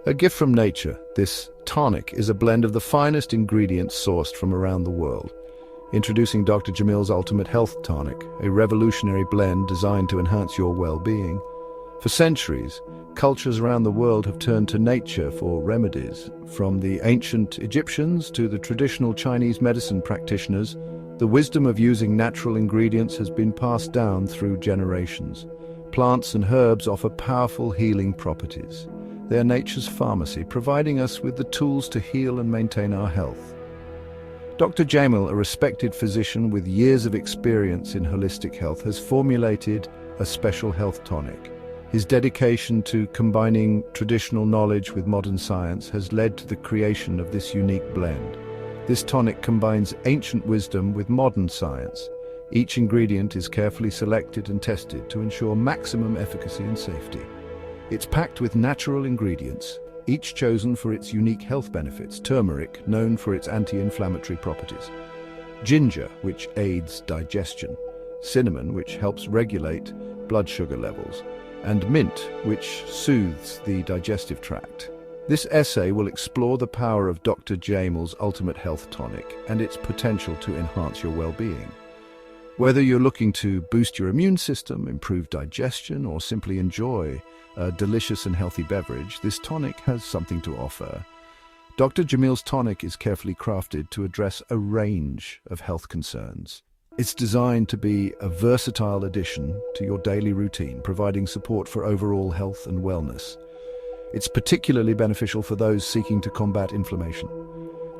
A gift from nature, this tonic is a blend of the finest ingredients sourced from around the world. Introducing Dr. Jamil's Ultimate Health Tonic, a revolutionary blend designed to enhance your well-being. For centuries, cultures around the world have turned to nature for remedies. From the ancient Egyptians to the traditional Chinese medicine practitioners, the wisdom of using natural ingredients has been passed down through generations. Plants and herbs offer powerful healing properties. They are nature's pharmacy, providing us with the tools to heal and maintain our health. Dr. Jami, a respected physician with years of experience in holistic health, has formulated a special health tonic. His dedication to combining traditional knowledge with modern science has led to the creation of this unique blend. This tonic combines ancient wisdom with modern science. Each ingredient is carefully selected and tested to ensure maximum efficacy and safety. It's packed with natural ingredients, each chosen for its unique health benefits. Turmeric, known for its anti-inflammatory properties. Ginger, which aids digestion. Cinnamon, which helps regulate blood sugar levels. And mint, which soothes the digestive tract. This essay will explore the power of Dr. Jami's Ultimate Health Tonic and its potential to enhance your well-being. Whether you're looking to boost your immune system, improve digestion, or simply enjoy a delicious and healthy beverage, this tonic has something to offer. Dr. Jamil's tonic is carefully crafted to address a range of health concerns. It's designed to be a versatile addition to your daily routine, providing support for overall health and wellness. It's particularly beneficial for those seeking to combat inflammation.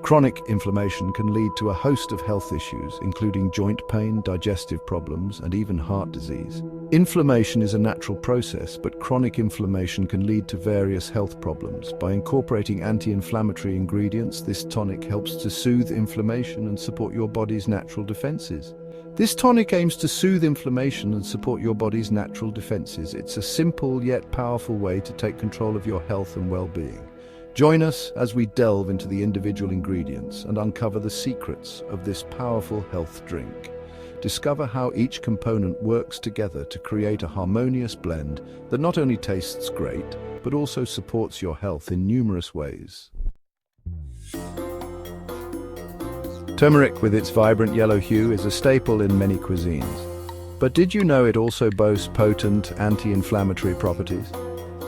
Chronic inflammation can lead to a host of health issues, including joint pain, digestive problems, and even heart disease. Inflammation is a natural process, but chronic inflammation can lead to various health problems. By incorporating anti-inflammatory ingredients, this tonic helps to soothe inflammation and support your body's natural defenses. This tonic aims to soothe inflammation and support your body's natural defenses. It's a simple yet powerful way to take control of your health and well-being. Join us as we delve into the individual ingredients and uncover the secrets of this powerful health drink. Discover how each component works together to create a harmonious blend that not only tastes great, but also supports your health in numerous ways. Turmeric, with its vibrant yellow hue, is a staple in many cuisines. But did you know it also boasts potent anti-inflammatory properties?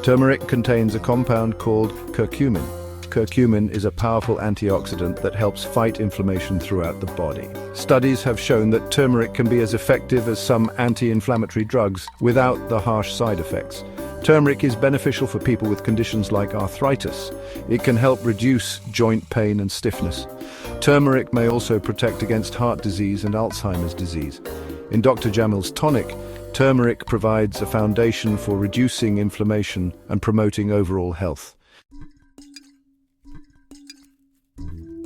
Turmeric contains a compound called curcumin. Curcumin is a powerful antioxidant that helps fight inflammation throughout the body. Studies have shown that turmeric can be as effective as some anti-inflammatory drugs without the harsh side effects. Turmeric is beneficial for people with conditions like arthritis. It can help reduce joint pain and stiffness. Turmeric may also protect against heart disease and Alzheimer's disease. In Dr. Jamil's tonic, turmeric provides a foundation for reducing inflammation and promoting overall health.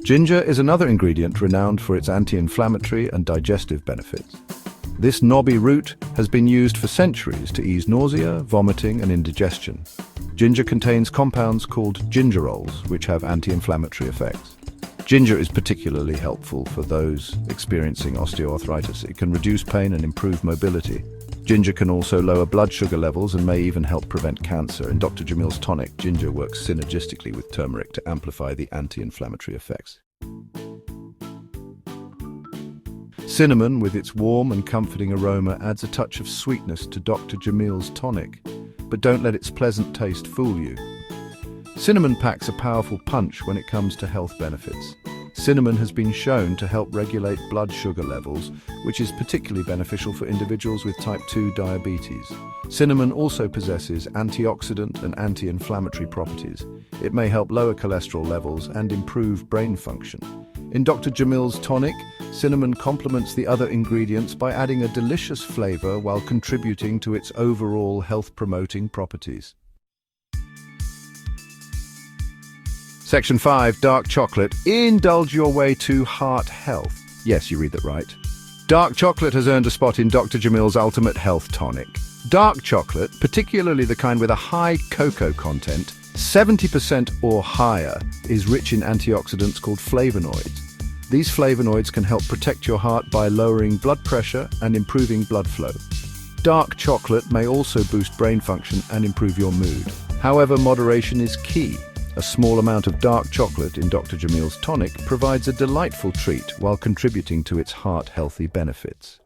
Ginger is another ingredient renowned for its anti-inflammatory and digestive benefits. This knobby root has been used for centuries to ease nausea, vomiting, and indigestion. Ginger contains compounds called gingerols, which have anti-inflammatory effects. Ginger is particularly helpful for those experiencing osteoarthritis. It can reduce pain and improve mobility. Ginger can also lower blood sugar levels and may even help prevent cancer. In Dr. Jamil's tonic, ginger works synergistically with turmeric to amplify the anti-inflammatory effects. Cinnamon, with its warm and comforting aroma, adds a touch of sweetness to Dr. Jamil's tonic, but don't let its pleasant taste fool you. Cinnamon packs a powerful punch when it comes to health benefits. Cinnamon has been shown to help regulate blood sugar levels, which is particularly beneficial for individuals with type 2 diabetes. Cinnamon also possesses antioxidant and anti-inflammatory properties. It may help lower cholesterol levels and improve brain function. In Dr. Jamil's tonic, cinnamon complements the other ingredients by adding a delicious flavor while contributing to its overall health-promoting properties. Section 5, Dark Chocolate. Indulge your way to heart health. Yes, you read that right. Dark chocolate has earned a spot in Dr. Jamil's Ultimate Health Tonic. Dark chocolate, particularly the kind with a high cocoa content, 70% or higher, is rich in antioxidants called flavonoids. These flavonoids can help protect your heart by lowering blood pressure and improving blood flow. Dark chocolate may also boost brain function and improve your mood. However, moderation is key. A small amount of dark chocolate in Dr. Jamil's tonic provides a delightful treat while contributing to its heart-healthy benefits.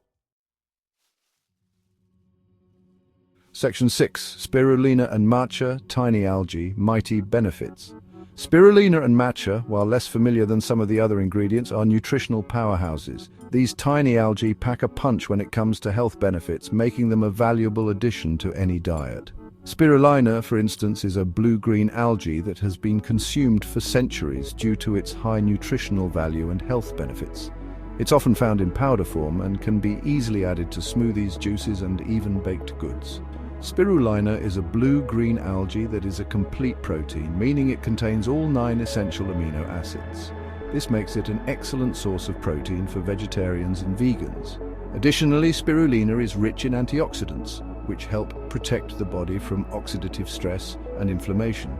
Section 6. Spirulina and matcha, tiny algae, mighty benefits. Spirulina and matcha, while less familiar than some of the other ingredients, are nutritional powerhouses. These tiny algae pack a punch when it comes to health benefits, making them a valuable addition to any diet. Spirulina, for instance, is a blue-green algae that has been consumed for centuries due to its high nutritional value and health benefits. It's often found in powder form and can be easily added to smoothies, juices, and even baked goods. Spirulina is a blue-green algae that is a complete protein, meaning it contains all 9 essential amino acids. This makes it an excellent source of protein for vegetarians and vegans. Additionally, spirulina is rich in antioxidants, which help protect the body from oxidative stress and inflammation.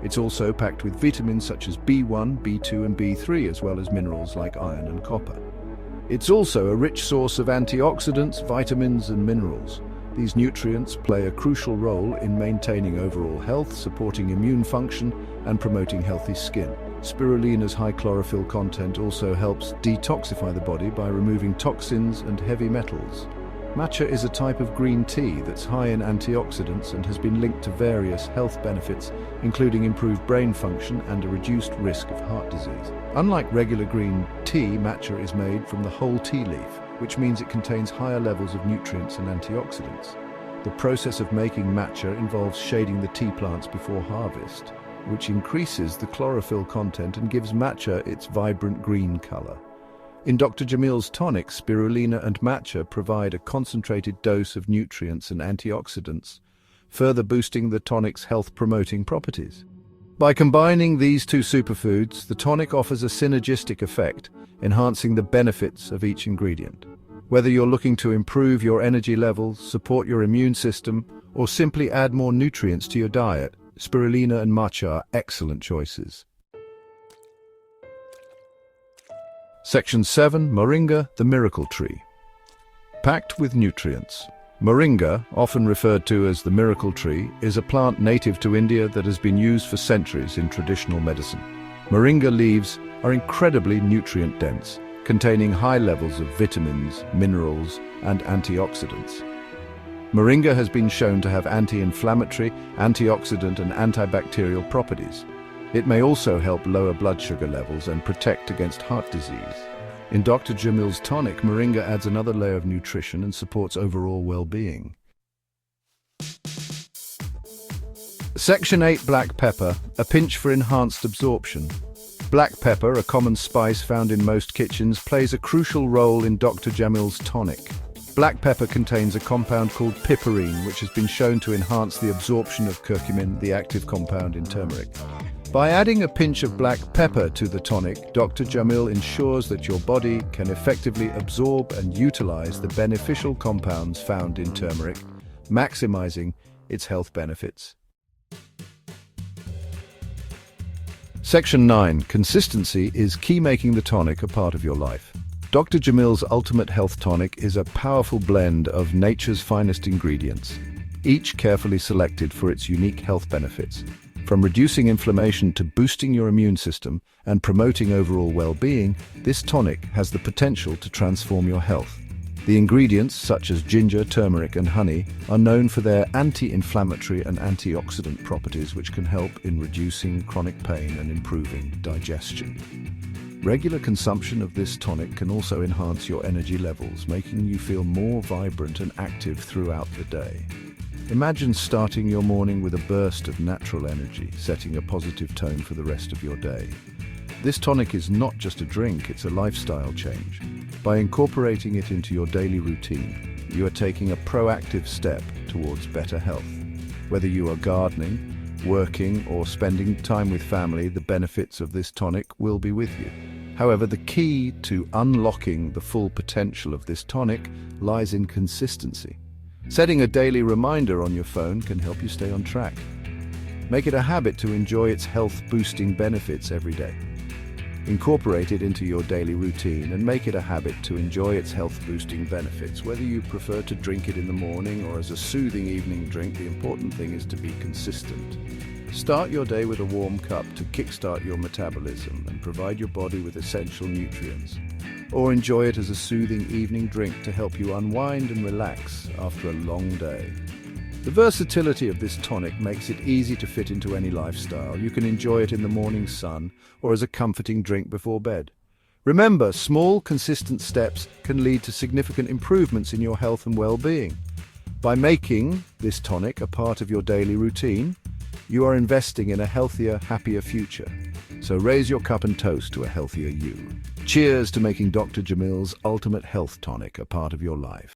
It's also packed with vitamins such as B1, B2, and B3, as well as minerals like iron and copper. It's also a rich source of antioxidants, vitamins, and minerals. These nutrients play a crucial role in maintaining overall health, supporting immune function, and promoting healthy skin. Spirulina's high chlorophyll content also helps detoxify the body by removing toxins and heavy metals. Matcha is a type of green tea that's high in antioxidants and has been linked to various health benefits, including improved brain function and a reduced risk of heart disease. Unlike regular green tea, matcha is made from the whole tea leaf, which means it contains higher levels of nutrients and antioxidants. The process of making matcha involves shading the tea plants before harvest, which increases the chlorophyll content and gives matcha its vibrant green color. In Dr. Jamil's tonic, spirulina and matcha provide a concentrated dose of nutrients and antioxidants, further boosting the tonic's health-promoting properties. By combining these two superfoods, the tonic offers a synergistic effect, enhancing the benefits of each ingredient. Whether you're looking to improve your energy levels, support your immune system, or simply add more nutrients to your diet, spirulina and matcha are excellent choices. Section 7. Moringa, the miracle tree. Packed with nutrients. Moringa, often referred to as the miracle tree, is a plant native to India that has been used for centuries in traditional medicine. Moringa leaves are incredibly nutrient-dense, containing high levels of vitamins, minerals, and antioxidants. Moringa has been shown to have anti-inflammatory, antioxidant, and antibacterial properties. It may also help lower blood sugar levels and protect against heart disease. In Dr. Jamil's tonic, moringa adds another layer of nutrition and supports overall well-being. Section 8. Black pepper, a pinch for enhanced absorption. Black pepper, a common spice found in most kitchens, plays a crucial role in Dr. Jamil's tonic. Black pepper contains a compound called piperine, which has been shown to enhance the absorption of curcumin, the active compound in turmeric. By adding a pinch of black pepper to the tonic, Dr. Jamil ensures that your body can effectively absorb and utilize the beneficial compounds found in turmeric, maximizing its health benefits. Section 9. Consistency is key, making the tonic a part of your life. Dr. Jamil's Ultimate Health Tonic is a powerful blend of nature's finest ingredients, each carefully selected for its unique health benefits. From reducing inflammation to boosting your immune system and promoting overall well-being, this tonic has the potential to transform your health. The ingredients, such as ginger, turmeric, and honey, are known for their anti-inflammatory and antioxidant properties, which can help in reducing chronic pain and improving digestion. Regular consumption of this tonic can also enhance your energy levels, making you feel more vibrant and active throughout the day. Imagine starting your morning with a burst of natural energy, setting a positive tone for the rest of your day. This tonic is not just a drink, it's a lifestyle change. By incorporating it into your daily routine, you are taking a proactive step towards better health. Whether you are gardening, working, or spending time with family, the benefits of this tonic will be with you. However, the key to unlocking the full potential of this tonic lies in consistency. Setting a daily reminder on your phone can help you stay on track. Make it a habit to enjoy its health-boosting benefits every day. Incorporate it into your daily routine and make it a habit to enjoy its health-boosting benefits. Whether you prefer to drink it in the morning or as a soothing evening drink, the important thing is to be consistent. Start your day with a warm cup to kickstart your metabolism and provide your body with essential nutrients. Or enjoy it as a soothing evening drink to help you unwind and relax after a long day. The versatility of this tonic makes it easy to fit into any lifestyle. You can enjoy it in the morning sun or as a comforting drink before bed. Remember, small, consistent steps can lead to significant improvements in your health and well-being. By making this tonic a part of your daily routine, you are investing in a healthier, happier future. So raise your cup and toast to a healthier you. Cheers to making Dr. Jamil's Ultimate Health Tonic a part of your life.